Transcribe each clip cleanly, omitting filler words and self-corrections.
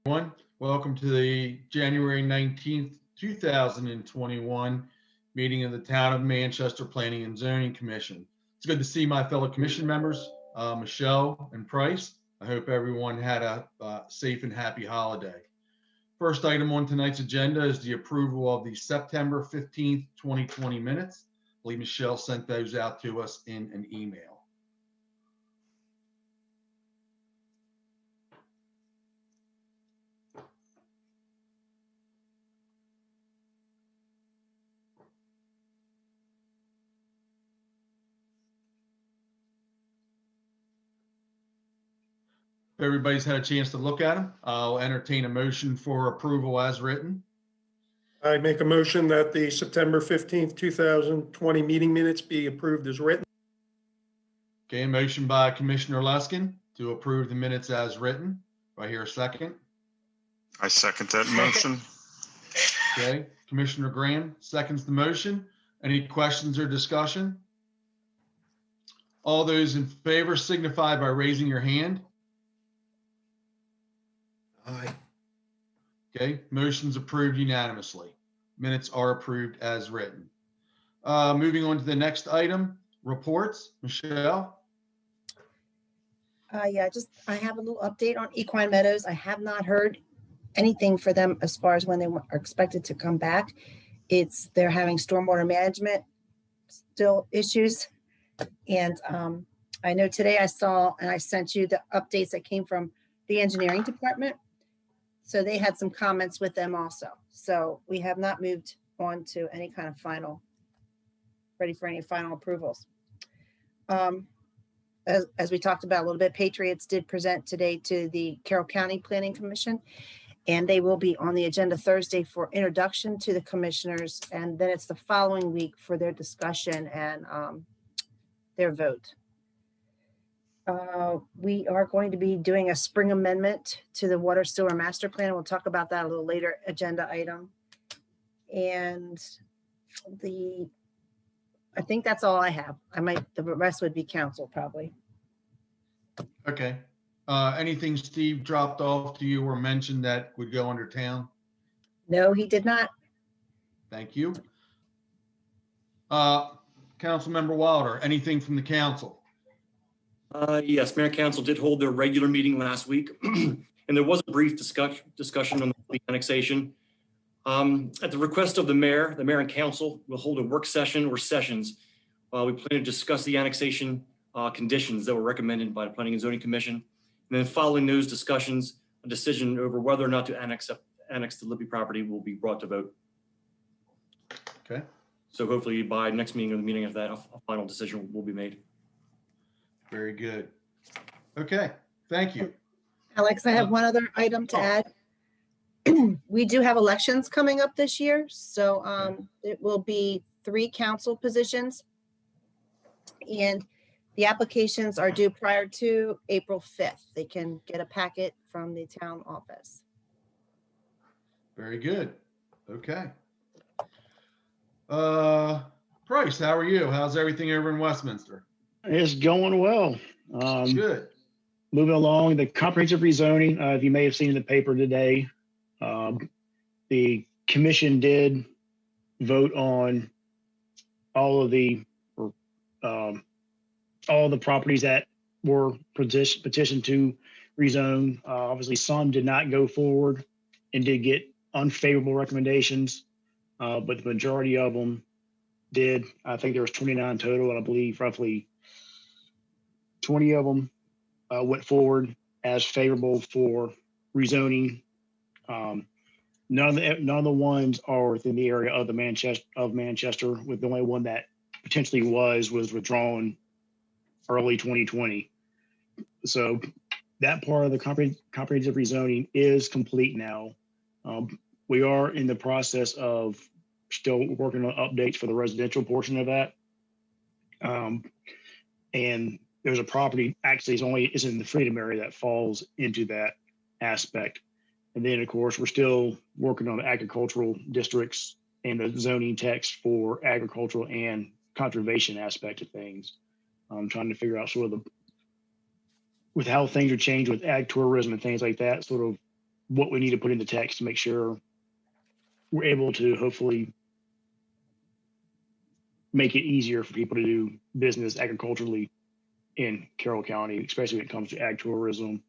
Everyone. Welcome to the January 19th, 2021 meeting of the Town of Manchester Planning and Zoning Commission. It's good to see my fellow commission members, Michelle and Price. I hope everyone had a safe and happy holiday. First item on tonight's agenda is the approval of the September 15th, 2020 minutes. I believe Michelle sent those out to us in an email. If everybody's had a chance to look at them, I'll entertain a motion for approval as written. I make a motion that the September 15th, 2020 meeting minutes be approved as written. Okay, a motion by Commissioner Luskin to approve the minutes as written. Do I hear a second? I second that motion. Okay, Commissioner Graham seconds the motion. Any questions or discussion? All those in favor signify by raising your hand. Aye. Okay, motion's approved unanimously. Minutes are approved as written. Moving on to the next item, reports. Michelle? Yeah, I have a little update on Equine Meadows. I have not heard anything for them as far as when they are expected to come back. They're having stormwater management still issues. And I know today I saw, and I sent you the updates that came from the engineering department. So they had some comments with them also. So we have not moved on to any kind of ready for any final approvals. As we talked about a little bit, Patriots did present today to the Carroll County Planning Commission, and they will be on the agenda Thursday for introduction to the commissioners. And then it's the following week for their discussion and their vote. We are going to be doing a spring amendment to the water sewer master plan. We'll talk about that a little later agenda item. And I think that's all I have. The rest would be council probably. Okay. Anything Steve dropped off to you or mentioned that would go under town? No, he did not. Thank you. Councilmember Wilder, anything from the council? Yes, Mayor Council did hold their regular meeting last week, and there was a brief discussion on the annexation. At the request of the mayor and council will hold a work session or sessions. We plan to discuss the annexation conditions that were recommended by the Planning and Zoning Commission. And then following those discussions, a decision over whether or not to annex the Libby property will be brought to vote. Okay. So hopefully by next meeting or the meeting after that, a final decision will be made. Very good. Okay, thank you. Alex, I have one other item to add. We do have elections coming up this year. So it will be 3 council positions. And the applications are due prior to April 5th. They can get a packet from the town office. Very good. Okay. Price, how are you? How's everything over in Westminster? It's going well. Good. Moving along, the comprehensive rezoning, if you may have seen in the paper today, the commission did vote on all the properties that were petitioned to rezone. Obviously, some did not go forward and did get unfavorable recommendations, but the majority of them did. I think there was 29 total, and I believe roughly 20 of them went forward as favorable for rezoning. None of the ones are within the area of Manchester, with the only one that potentially was withdrawn early 2020. So that part of the comprehensive rezoning is complete now. We are in the process of still working on updates for the residential portion of that. And there's a property actually is in the Freedom area that falls into that aspect. And then of course, we're still working on the agricultural districts and the zoning text for agricultural and conservation aspect of things. I'm trying to figure out sort of with how things are changed with ag tourism and things like that, sort of what we need to put in the text to make sure we're able to hopefully make it easier for people to do business agriculturally in Carroll County, especially when it comes to ag tourism.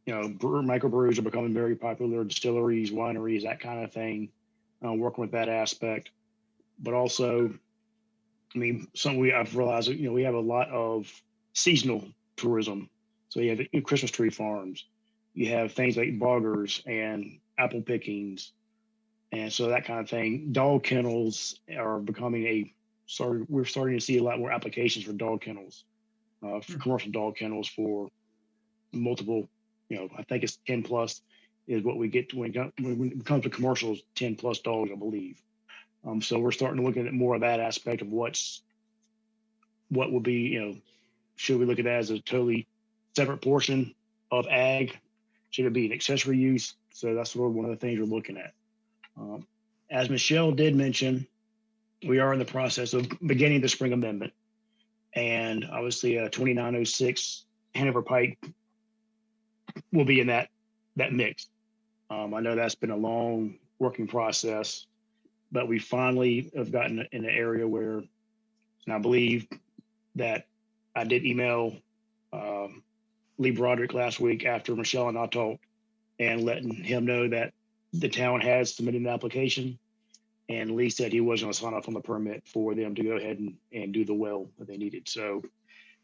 Microbrews are becoming very popular, distilleries, wineries, that kind of thing, working with that aspect. But also, I mean, I've realized, we have a lot of seasonal tourism. So you have Christmas tree farms, you have things like boggers and apple pickings. And so that kind of thing. Dog kennels are becoming we're starting to see a lot more applications for dog kennels, for commercial dog kennels for multiple, I think it's 10 plus is what we get to when it comes to commercials, 10 plus dogs, I believe. So we're starting to look at more of that aspect of what would be, should we look at that as a totally separate portion of ag? Should it be an accessory use? So that's one of the things we're looking at. As Michelle did mention, we are in the process of beginning the spring amendment, and obviously 2906 Hanover Pike will be in that mix. I know that's been a long working process, but we finally have gotten in an area where, and I believe that I did email Lee Broderick last week after Michelle and I talked, and letting him know that the town has submitted an application, and Lee said he was going to sign off on the permit for them to go ahead and do the well that they needed. So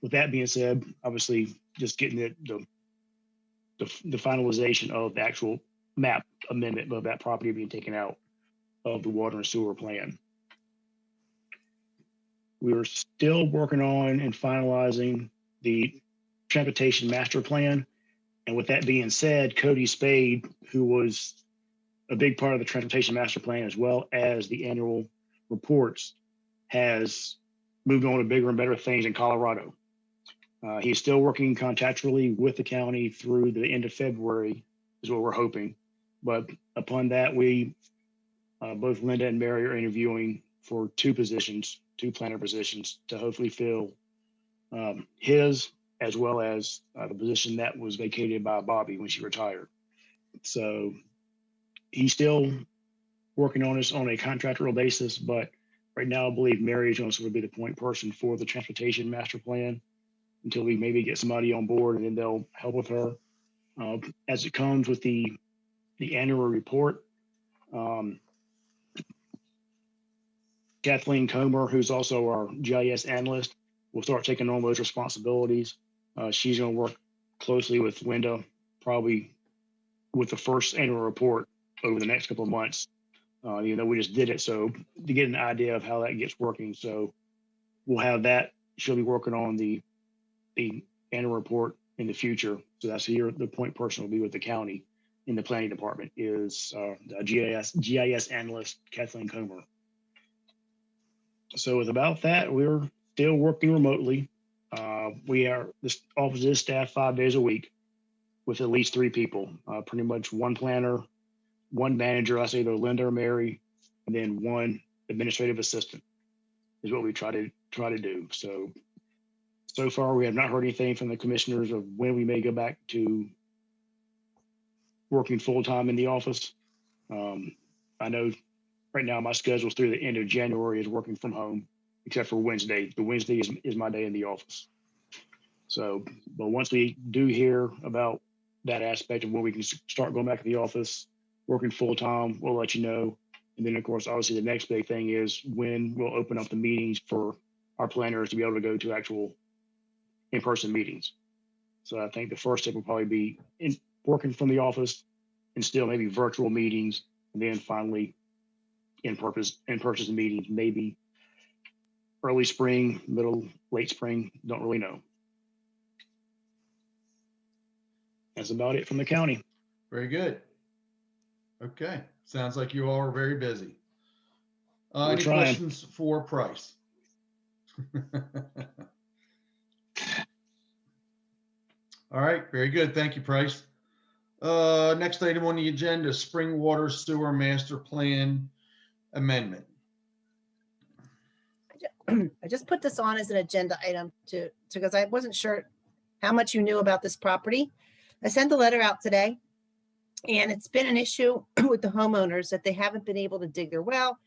with that being said, obviously just getting the finalization of the actual map amendment of that property being taken out of the water and sewer plan. We are still working on and finalizing the transportation master plan. And with that being said, Cody Spade, who was a big part of the transportation master plan, as well as the annual reports, has moved on to bigger and better things in Colorado. He's still working contractually with the county through the end of February, is what we're hoping. But upon that, we, both Linda and Mary, are interviewing for two planner positions to hopefully fill his, as well as the position that was vacated by Bobby when she retired. So he's still working on this on a contractual basis, but right now I believe Mary is going to sort of be the point person for the transportation master plan until we maybe get somebody on board, and then they'll help with her. As it comes with the annual report, Kathleen Comer, who's also our GIS analyst, will start taking on those responsibilities. She's going to work closely with Linda, probably with the first annual report over the next couple of months. We just did it, so to get an idea of how that gets working. So we'll have that. She'll be working on the annual report in the future. So that's here. The point person will be with the county in the planning department is the GIS analyst, Kathleen Comer. So with about that, we're still working remotely. This office is staffed 5 days a week with at least 3 people, pretty much one planner, one manager, I say either Linda or Mary, and then one administrative assistant is what we try to do. So far, we have not heard anything from the commissioners of when we may go back to working full-time in the office. I know right now my schedule through the end of January is working from home, except for Wednesday. The Wednesday is my day in the office. So, but once we do hear about that aspect of when we can start going back to the office, working full-time, we'll let you know. And then, of course, obviously the next big thing is when we'll open up the meetings for our planners to be able to go to actual in-person meetings. So I think the first step will probably be working from the office and still maybe virtual meetings, and then finally in-person meetings, maybe early spring, late spring, don't really know. That's about it from the county. Very good. Okay, sounds like you all are very busy. Any trying. questions for Price? All right, very good. Thank you, Price. Next item on the agenda, Spring Water Sewer Master Plan Amendment. I just put this on as an agenda item because I wasn't sure how much you knew about this property. I sent the letter out today And it's been an issue with the homeowners that they haven't been able to dig their well.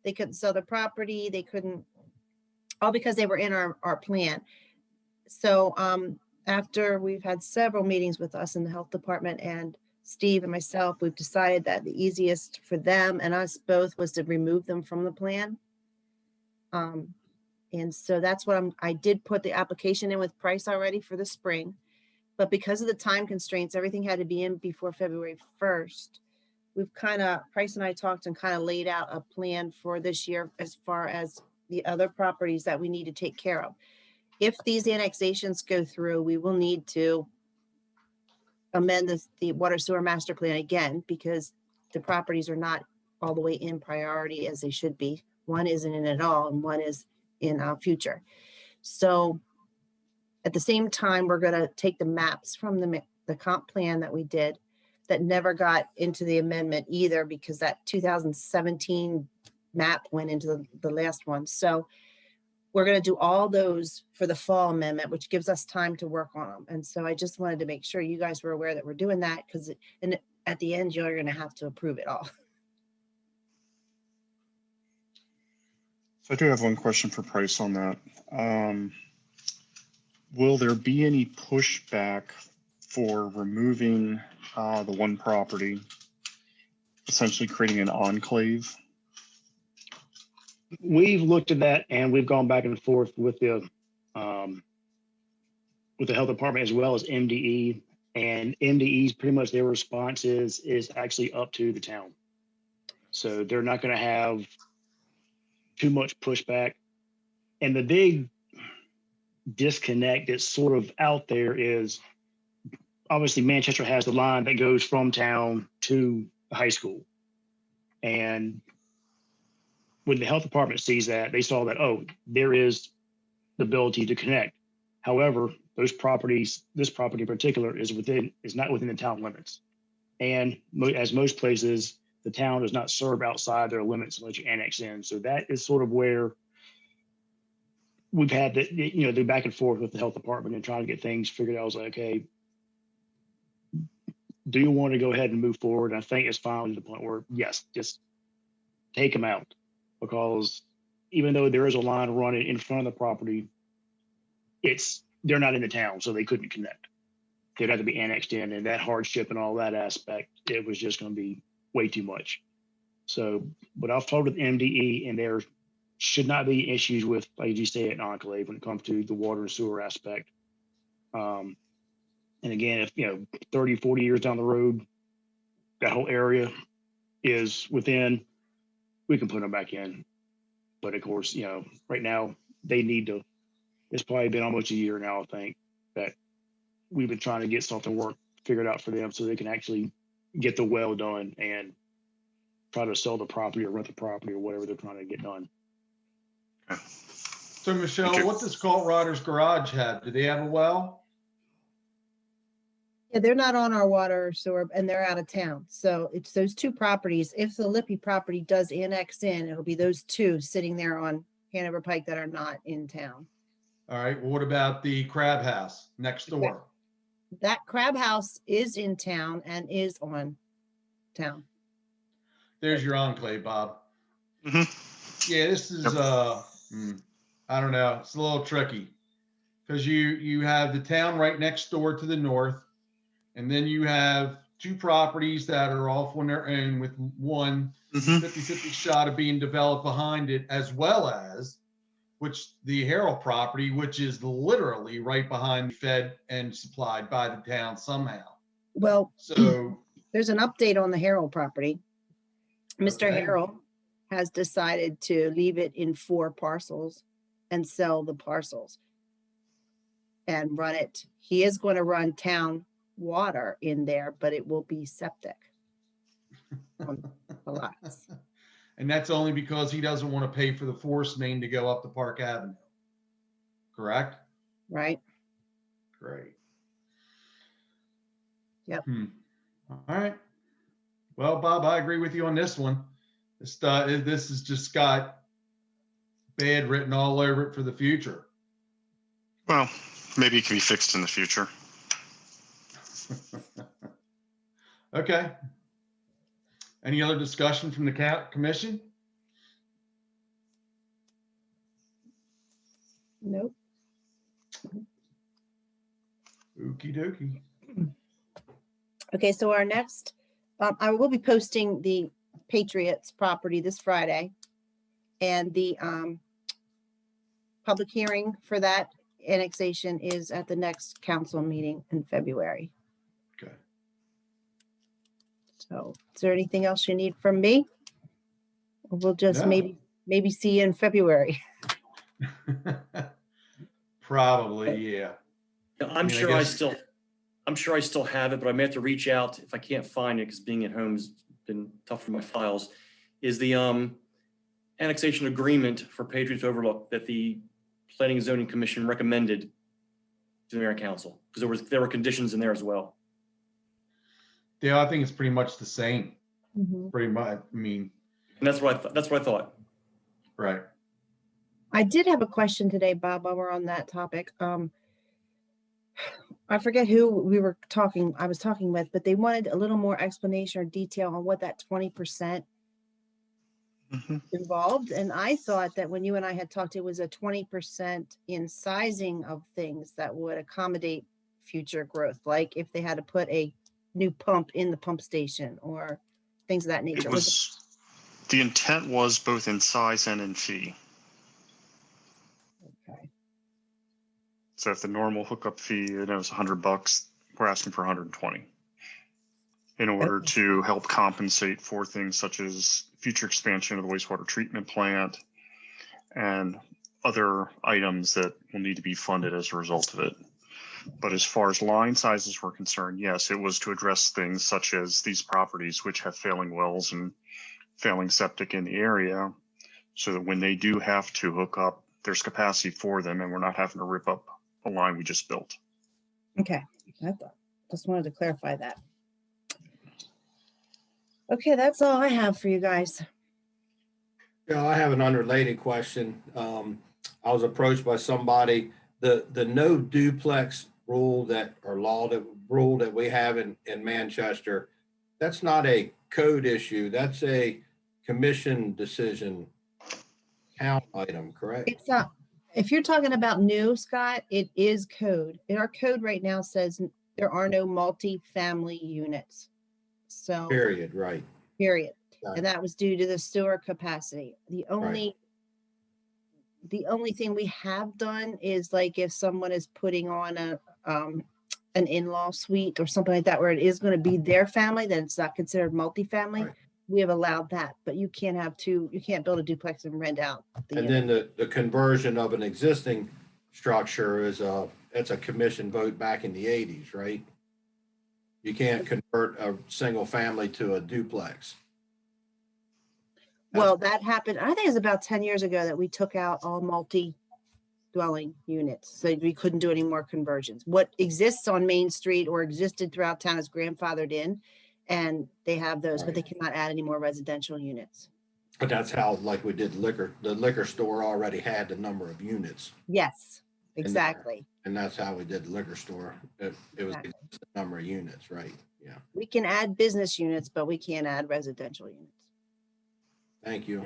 They couldn't sell their property. They couldn't, all because they were in our plan. So after we've had several meetings with us in the health department and Steve and myself, we've decided that the easiest for them and us both was to remove them from the plan. And so that's what I did put the application in with Price already for the spring. But because of the time constraints, everything had to be in before February 1st. We've Price and I talked and kind of laid out a plan for this year as far as the other properties that we need to take care of. If these annexations go through, we will need to amend the water sewer master plan again, because the properties are not all the way in priority as they should be. One isn't in at all, and one is in our future. So at the same time, we're going to take the maps from the comp plan that we did that never got into the amendment either, because that 2017 map went into the last one. So we're going to do all those for the fall amendment, which gives us time to work on them. And so I just wanted to make sure you guys were aware that we're doing that, because at the end, you're going to have to approve it all. I do have one question for Price on that. Will there be any pushback for removing the one property, essentially creating an enclave? We've looked at that and we've gone back and forth with the health department as well as MDE, and MDE's pretty much their response is actually up to the town. So they're not going to have too much pushback. And the big disconnect that's sort of out there is obviously Manchester has the line that goes from town to the high school. And when the health department sees that, they saw that, oh, there is the ability to connect. However, those properties, this property in particular, is not within the town limits. And as most places, the town does not serve outside their limits unless you annex in. So that is sort of where we've had the back and forth with the health department and trying to get things figured out. I was like, okay, do you want to go ahead and move forward? And I think it's finally to the point where, yes, just take them out, because even though there is a line running in front of the property, they're not in the town, so they couldn't connect. They'd have to be annexed in, and that hardship and all that aspect, it was just going to be way too much. So, but I've talked with MDE, and there should not be issues with, like you say, an enclave when it comes to the water and sewer aspect. And again, if 30, 40 years down the road, that whole area is within, we can put them back in. But of course, right now they need to. It's probably been almost a year now, I think, that we've been trying to get something figured out for them so they can actually get the well done and try to sell the property or rent the property or whatever they're trying to get done. So Michelle, Okay. what does Colt Riders Garage have? Do they have a well? Yeah, they're not on our water or sewer, and they're out of town. So it's those two properties. If the Lippy property does annex in, it'll be those two sitting there on Hanover Pike that are not in town. All right. Well, what about the Crab House next door? That crab house is in town and is on town. There's your enclave, Bob. Mm-hmm. Yeah, this is I don't know. It's a little tricky because you have the town right next door to the north, and then you have two properties that are off on their own with one 50-50 shot of being developed behind it, as well as the Carroll property, which is literally right behind, fed and supplied by the town somehow. Well, So there's an update on the Carroll property. Mr. Okay. Carroll has decided to leave it in 4 parcels and sell the parcels and run it. He is going to run town water in there, but it will be septic on the lots. and that's only because he doesn't want to pay for the force main to go up to Park Avenue. Correct? Right? Great. Yep. All right. Well, Bob, I agree with you on this one. This has just got bad written all over it for the future. Well, maybe it can be fixed in the future. Okay. Any other discussion from the commission? Nope. Okey dokey. Okay, so our next, I will be posting the Patriots property this Friday. And the public hearing for that annexation is at the next council meeting in February. Okay. So is there anything else you need from me? Or we'll just No. maybe see you in February. Probably, yeah. I'm mean, I sure I guess- still, I'm sure I still have it, but I may have to reach out if I can't find it, because being at home has been tough for my files, is the annexation agreement for Patriots Overlook that the Planning and Zoning Commission recommended to the mayor and council, because there were conditions in there as well. Yeah, I think it's pretty much the same. Mhm. Pretty much. I mean, And that's what I thought. right. I did have a question today, Bob, while we're on that topic. I forget who I was talking with, but they wanted a little more explanation or detail on what that 20% Mhm. involved. And I thought that when you and I had talked, it was a 20% in sizing of things that would accommodate future growth, like if they had to put a new pump in the pump station or things of that It nature. was, the intent was both in size and in fee. Okay. So if the normal hookup fee, it was $100, we're asking for 120 in order Okay. to help compensate for things such as future expansion of the wastewater treatment plant and other items that will need to be funded as a result of it. But as far as line sizes were concerned, yes, it was to address things such as these properties which have failing wells and failing septic in the area, so that when they do have to hook up, there's capacity for them and we're not having to rip up a line we just built. Okay. Just wanted to clarify that. Okay, that's all I have for you guys. Yeah, I have an unrelated question. I was approached by somebody, the no duplex rule rule that we have in Manchester, that's not a code issue. That's a commission decision count item, correct? It's not, if you're talking about new, Scott, it is code. And our code right now says there are no multi-family units. So, Period, right. period. Got And it. that was due to the sewer capacity. The only thing we have done is like if someone is putting on an in-law suite or something like that, where it is going to be their family, then it's not considered multifamily. Right. We have allowed that, but you can't build a duplex and rent out. And then the conversion of an existing structure it's a commission vote back in the 80s, right? You can't convert a single family to a duplex. Well, that happened, I think it was about 10 years ago that we took out all multi-dwelling units. So we couldn't do any more conversions. What exists on Main Street or existed throughout town is grandfathered in, and they have those, but they cannot add any more residential units. But that's how, like we did the liquor store already had the number of units. Yes, there. exactly. And that's how we did the liquor store. It was Exactly. the number of units, right? Yeah. We can add business units, but we can't add residential units. Thank you.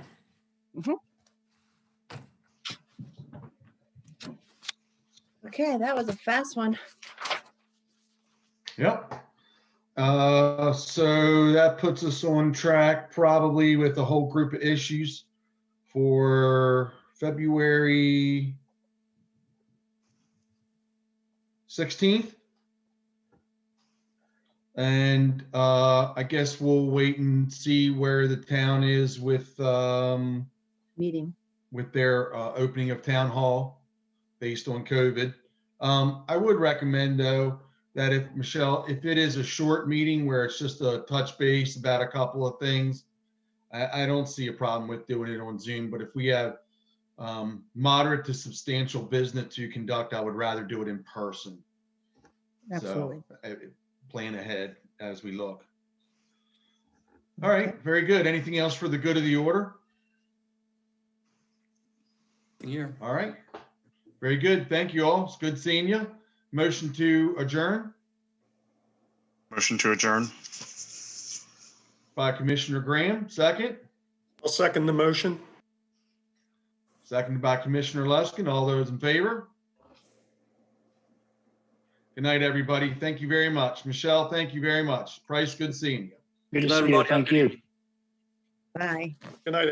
Okay, that was a fast one. Yep. So that puts us on track probably with a whole group of issues for February 16th. And I guess we'll wait and see where the town is with Meeting. their opening of town hall based on COVID. I would recommend though, that if it is a short meeting where it's just a touch base about a couple of things, I don't see a problem with doing it on Zoom. But if we have moderate to substantial business to conduct, I would rather do it in person. Absolutely. So plan ahead as we look. All right, very good. Anything else for the good of the order? Here. All right, very good. Thank you all. It's good seeing you. Motion to adjourn. Motion to adjourn. by Commissioner Graham, second. I'll second the motion. Seconded by Commissioner Luskin. All those in favor? Good night, everybody. Thank you very much. Michelle, thank you very much. Price, good seeing you. Good to Good night, see you. everybody. Thank you. Bye. Good night.